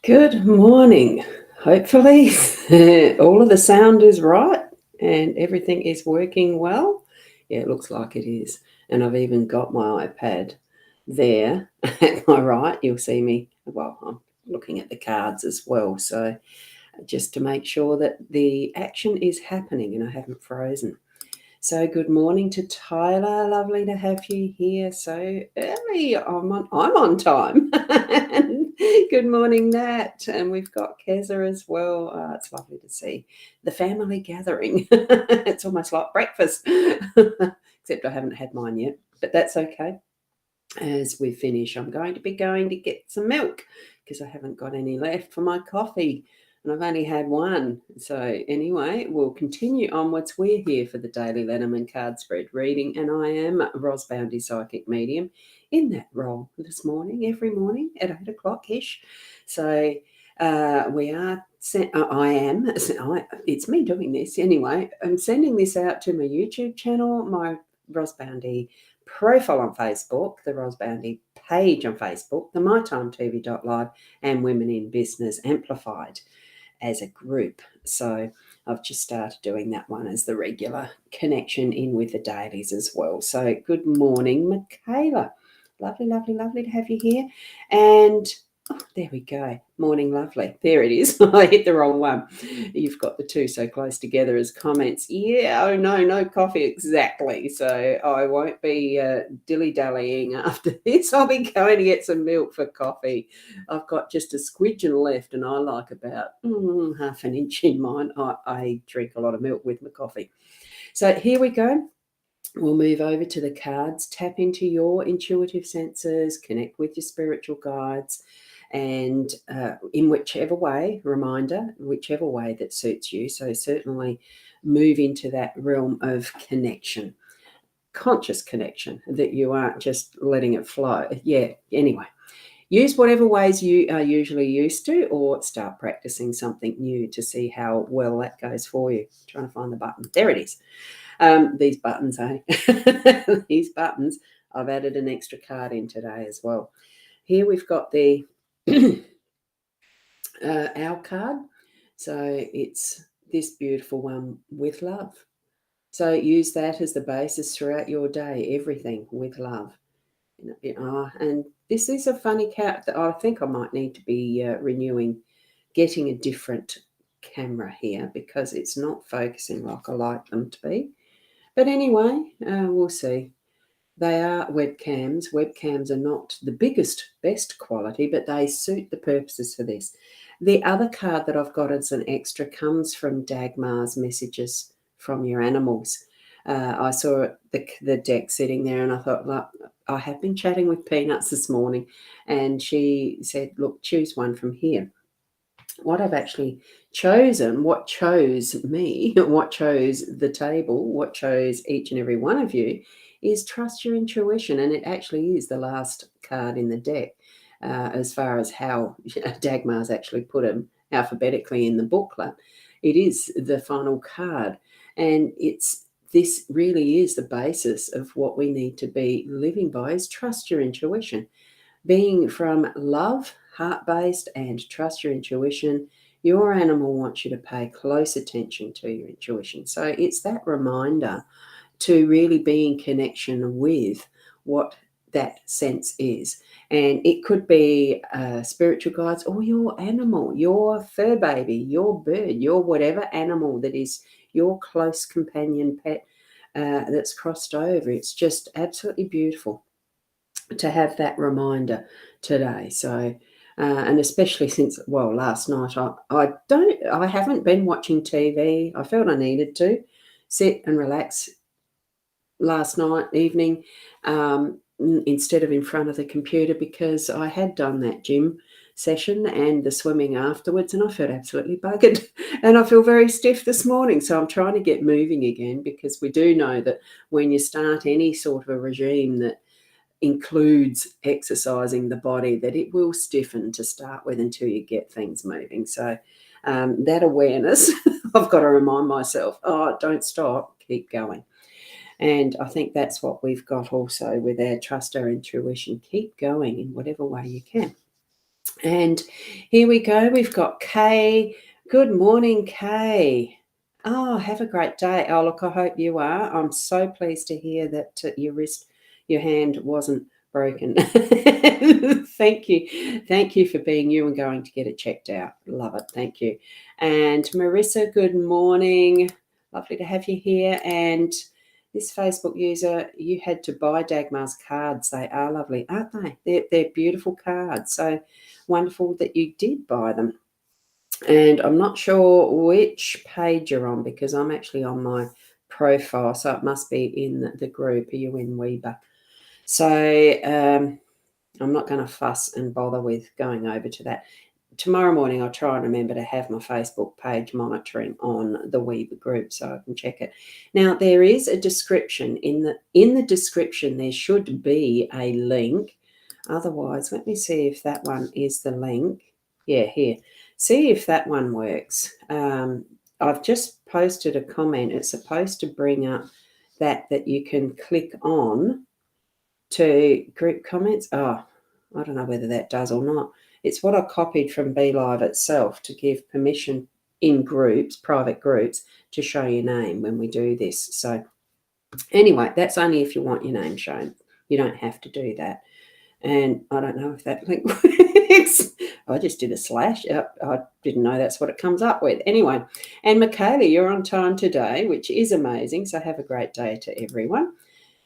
Good morning. Hopefully, all of the sound is right and everything is working well. Yeah, it looks like it is. And I've even got my iPad there at my right. You'll see me, well, I'm looking at the cards as well. So just to make sure that the action is happening and I haven't frozen. So good morning to Tyler. Lovely to have you here so early. I'm on time. And good morning, Nat. And we've got Keza as well. It's lovely to see the family gathering. It's almost like breakfast, except I haven't had mine yet, but that's okay. As we finish, I'm going to be going to get some milk because I haven't got any left for my coffee. And I've only had one. So anyway, we'll continue onwards. We're here for the daily Lenormand card spread reading, and I am Ros Boundy Psychic Medium in that role this morning, every morning at 8 o'clock-ish. So we are, it's me doing this anyway. I'm sending this out to my YouTube channel, my Ros Boundy profile on Facebook, the Ros Boundy page on Facebook, the MyTimeTV.live, and Women in Business Amplified as a group. So I've just started doing that one as the regular connection in with the dailies as well. So good morning, Michaela. Lovely, lovely, lovely to have you here. And there we go. Morning, lovely. There it is. I hit the wrong one. You've got the two so close together as comments. Yeah, oh no, no coffee. Exactly. So I won't be dilly-dallying after this. I'll be going to get some milk for coffee. I've got just a squidgen left and I like about half an inch in mine. I drink a lot of milk with my coffee. So here we go. We'll move over to the cards. Tap into your intuitive senses, connect with your spiritual guides, and in whichever way, reminder, whichever way that suits you. So certainly move into that realm of connection, conscious connection, that you aren't just letting it flow. Yeah, anyway. Use whatever ways you are usually used to, or start practicing something new to see how well that goes for you. Trying to find the button. There it is. These buttons, these buttons, I've added an extra card in today as well. Here we've got the our card. So it's this beautiful one, with love. So use that as the basis throughout your day, everything with love. And this is a funny card that I think I might need to be renewing, getting a different camera here because it's not focusing like I like them to be. But anyway, we'll see. They are webcams. Webcams are not the best quality, but they suit the purposes for this. The other card that I've got as an extra comes from Dagmar's messages from your animals. I saw the deck sitting there and I thought, look, I have been chatting with Peanuts this morning and she said, look, choose one from here. What I've actually chosen, what chose me, what chose the table, what chose each and every one of you is trust your intuition. And it actually is the last card in the deck as far as how Dagmar's actually put them alphabetically in the booklet. It is the final card. And this really is the basis of what we need to be living by is trust your intuition. Being from love, heart-based, and trust your intuition, your animal wants you to pay close attention to your intuition. So it's that reminder to really be in connection with what that sense is. And it could be spiritual guides or your animal, your fur baby, your bird, your whatever animal that is your close companion pet that's crossed over. It's just absolutely beautiful to have that reminder today. So and especially since last night I haven't been watching TV. I felt I needed to sit and relax last night evening instead of in front of the computer because I had done that gym session and the swimming afterwards and I felt absolutely buggered and I feel very stiff this morning. So I'm trying to get moving again because we do know that when you start any sort of a regime that includes exercising the body, that it will stiffen to start with until you get things moving. So that awareness, I've got to remind myself, don't stop, keep going. And I think that's what we've got also with our trust our intuition. Keep going in whatever way you can. And here we go. We've got Kay. Good morning, Kay. Oh, have a great day. Oh, look, I hope you are. I'm so pleased to hear that your hand wasn't broken. Thank you. Thank you for being you and going to get it checked out. Love it. Thank you. And Marissa, good morning. Lovely to have you here. And this Facebook user, you had to buy Dagmar's cards. They are lovely, aren't they? They're beautiful cards. So wonderful that you did buy them. And I'm not sure which page you're on because I'm actually on my profile, so it must be in the group. Are you in Weber? So I'm not going to fuss and bother with going over to that. Tomorrow morning, I'll try and remember to have my Facebook page monitoring on the Weber group so I can check it. Now, there is a description. In the description, there should be a link. Otherwise, let me see if that one is the link. Yeah, here. See if that one works. I've just posted a comment. It's supposed to bring up that you can click on to group comments. Oh, I don't know whether that does or not. It's what I copied from BeLive itself to give permission in groups, private groups, to show your name when we do this. So anyway, that's only if you want your name shown. You don't have to do that. And I don't know if that link works. I just did a slash. I didn't know that's what it comes up with. Anyway, and Michaela, you're on time today, which is amazing. So have a great day to everyone.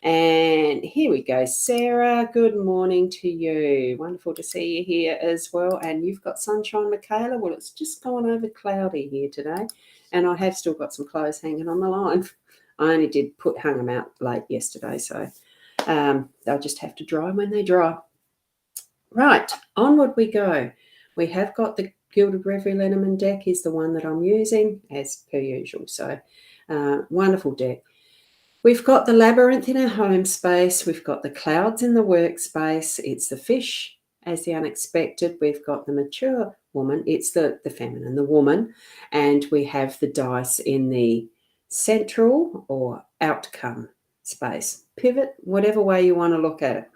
And here we go. Sarah, good morning to you. Wonderful to see you here as well. And you've got sunshine, Michaela. Well, it's just gone over cloudy here today. And I have still got some clothes hanging on the line. I only hung them out late yesterday. So they'll just have to dry when they dry. Right, onward we go. We have got the Gilded Reverie Lenormand deck is the one that I'm using as per usual. So wonderful deck. We've got the labyrinth in our home space. We've got the clouds in the workspace. It's the fish as the unexpected. We've got the mature woman. It's the feminine, the woman. And we have the dice in the central or outcome space. Pivot, whatever way you want to look at it.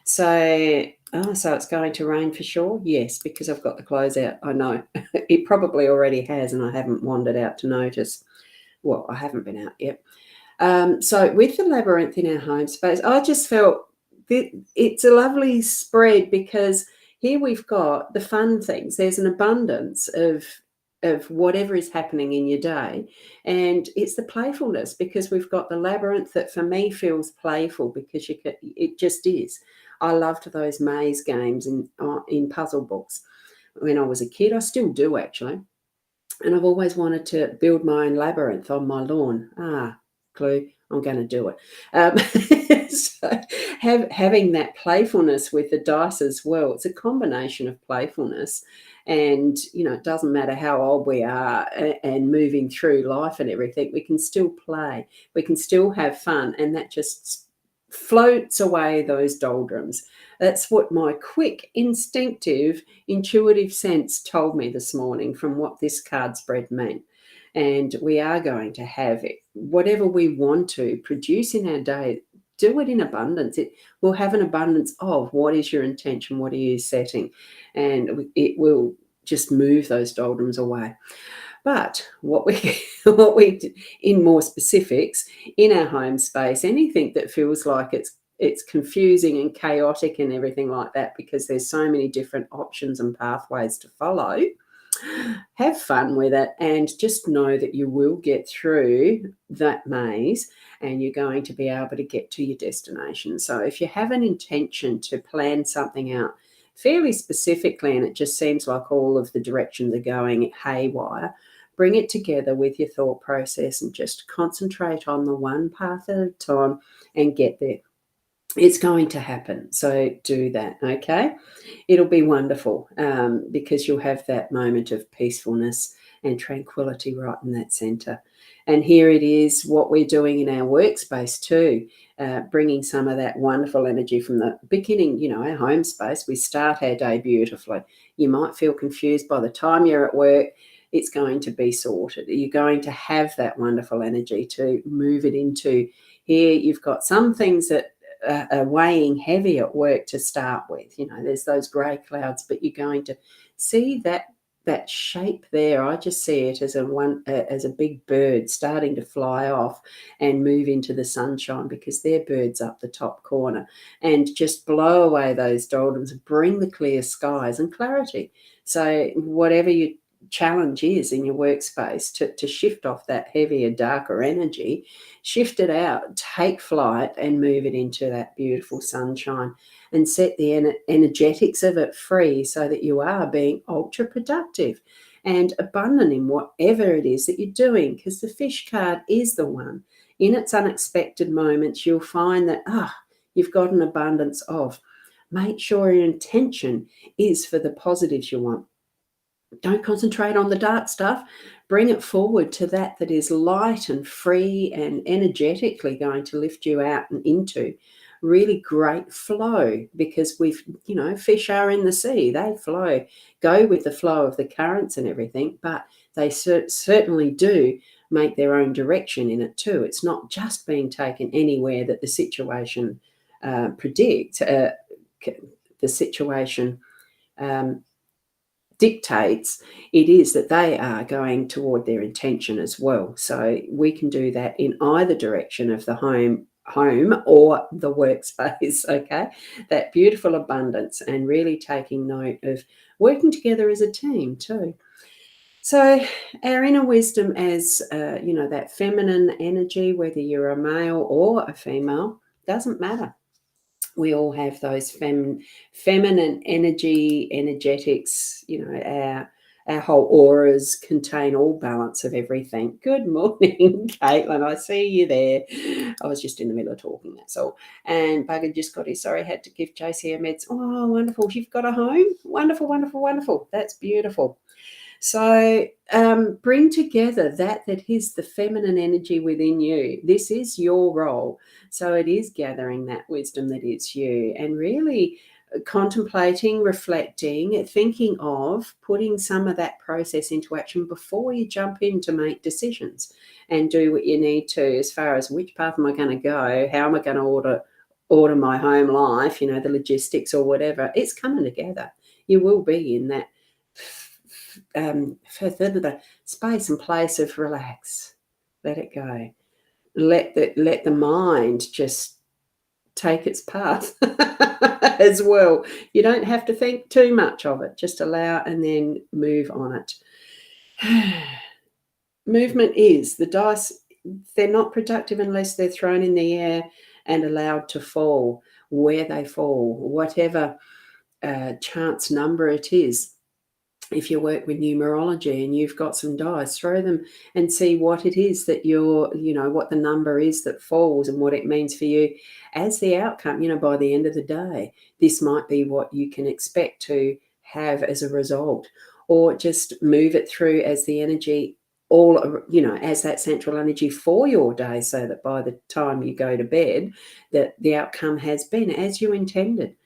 So it's going to rain for sure? Yes, because I've got the clothes out. I know. It probably already has, and I haven't wandered out to notice. Well, I haven't been out yet. So with the labyrinth in our home space, I just felt it's a lovely spread because here we've got the fun things. There's an abundance of whatever is happening in your day, and it's the playfulness because we've got the labyrinth that for me feels playful because it just is. I loved those maze games in puzzle books when I was a kid. I still do actually, and I've always wanted to build my own labyrinth on my lawn. Clue, I'm going to do it. So having that playfulness with the dice as well, it's a combination of playfulness and, it doesn't matter how old we are and moving through life and everything, we can still play, we can still have fun, and that just floats away those doldrums. That's what my quick, instinctive, intuitive sense told me this morning from what this card spread meant. And we are going to have it, whatever we want to produce in our day, do it in abundance. It will have an abundance of what is your intention, what are you setting, and it will just move those doldrums away. But what we in more specifics in our home space, anything that feels like it's confusing and chaotic and everything like that, because there's so many different options and pathways to follow. Have fun with it and just know that you will get through that maze and you're going to be able to get to your destination. So if you have an intention to plan something out fairly specifically and it just seems like all of the directions are going haywire, bring it together with your thought process and just concentrate on the one path at a time and get there. It's going to happen. So do that, okay? It'll be wonderful because you'll have that moment of peacefulness and tranquility right in that center. And here it is, what we're doing in our workspace too, bringing some of that wonderful energy from the beginning, our home space. We start our day beautifully. You might feel confused by the time you're at work. It's going to be sorted. You're going to have that wonderful energy to move it into here. You've got some things that weighing heavy at work to start with. There's those grey clouds, but you're going to see that shape there. I just see it as a big bird starting to fly off and move into the sunshine, because their bird's up the top corner, and just blow away those doldrums, bring the clear skies and clarity. So whatever your challenge is in your workspace, to shift off that heavier, darker energy, shift it out, take flight and move it into that beautiful sunshine, and set the energetics of it free, so that you are being ultra productive and abundant in whatever it is that you're doing. Because the fish card is the one, in its unexpected moments, you'll find that you've got an abundance of. Make sure your intention is for the positives you want. Don't concentrate on the dark stuff. Bring it forward to that is light and free and energetically going to lift you out and into really great flow, because fish are in the sea. They flow, go with the flow of the currents and everything, but they certainly do make their own direction in it too. It's not just being taken anywhere that the situation predicts. The situation dictates. It is that they are going toward their intention as well. So we can do that in either direction of the home or the workspace. Okay, that beautiful abundance, and really taking note of working together as a team too. So our inner wisdom as that feminine energy, whether you're a male or a female, doesn't matter. We all have those feminine energetics. Our whole auras contain all balance of everything. Good morning, Caitlin. I see you there. I was just in the middle of talking, that's all. And Bugger just got his, sorry, had to give JC her meds. Oh, wonderful. You've got a home? Wonderful, wonderful, wonderful. That's beautiful. So bring together that is the feminine energy within you. This is your role. So it is gathering that wisdom that is you, and really contemplating, reflecting, thinking of putting some of that process into action before you jump in to make decisions and do what you need to, as far as which path am I going to go, how am I going to order my home life, the logistics or whatever. It's coming together. You will be in that the space and place of relax. Let it go. Let the mind just take its path as well. You don't have to think too much of it. Just allow and then move on it. Movement is the dice. They're not productive unless they're thrown in the air and allowed to fall where they fall, whatever chance number it is. If you work with numerology and you've got some dice, throw them and see what it is that what the number is that falls and what it means for you as the outcome. By the end of the day, this might be what you can expect to have as a result, or just move it through as the energy, as that central energy for your day, so that by the time you go to bed, that the outcome has been as you intended.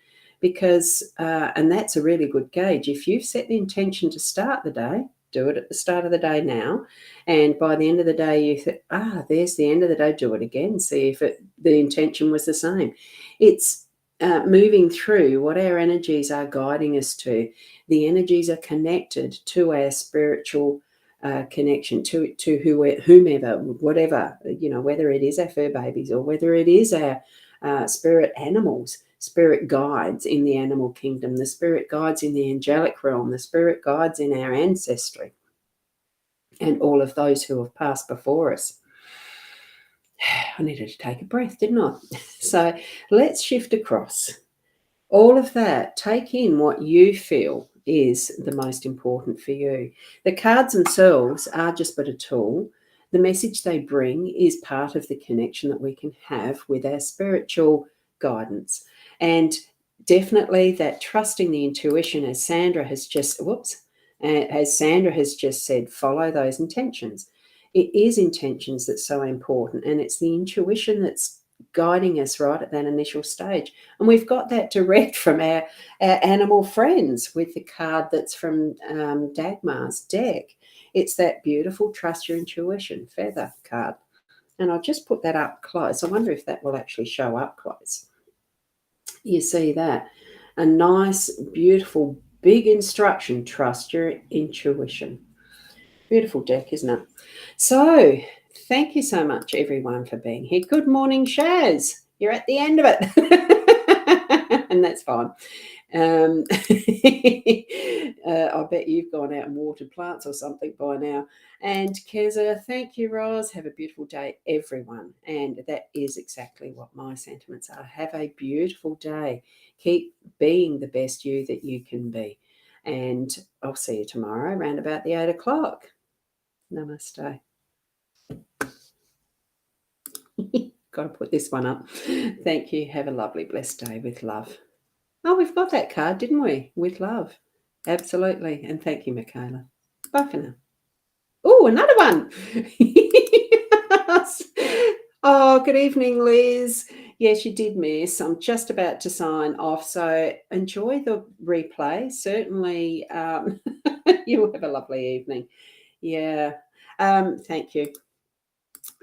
Because, and that's a really good gauge. If you've set the intention to start the day, do it at the start of the day now. And by the end of the day, you think, there's the end of the day, do it again. See if the intention was the same. It's moving through what our energies are guiding us to. The energies are connected to our spiritual connection, to whomever, whatever, whether it is our fur babies or whether it is our spirit animals. Spirit guides in the animal kingdom, the spirit guides in the angelic realm, the spirit guides in our ancestry, and all of those who have passed before us. I needed to take a breath, didn't I? So let's shift across. All of that, take in what you feel is the most important for you. The cards themselves are just but a tool. The message they bring is part of the connection that we can have with our spiritual guidance. And definitely that trusting the intuition, as Sandra has just said, follow those intentions. It is intentions that's so important, and it's the intuition that's guiding us right at that initial stage. And we've got that direct from our animal friends with the card that's from Dagmar's deck. It's that beautiful trust your intuition feather card. And I'll just put that up close. I wonder if that will actually show up close. You see that? A nice, beautiful, big instruction. Trust your intuition. Beautiful deck, isn't it? So, thank you so much, everyone, for being here. Good morning, Shaz. You're at the end of it. And that's fine. I bet you've gone out and watered plants or something by now. And Keza, thank you, Ros. Have a beautiful day, everyone. And that is exactly what my sentiments are. Have a beautiful day. Keep being the best you that you can be. And I'll see you tomorrow around about the 8 o'clock. Namaste. Got to put this one up. Thank you. Have a lovely, blessed day with love. Oh, we've got that card, didn't we? With love. Absolutely. And thank you, Michaela. Bye for now. Oh, another one. Oh, good evening, Liz. Yes, you did miss. I'm just about to sign off. So enjoy the replay. Certainly, you'll have a lovely evening. Yeah. Thank you.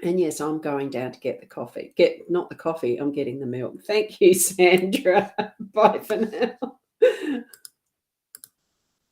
And yes, I'm going down to get the coffee. Not the coffee, I'm getting the milk. Thank you, Sandra. Bye for now.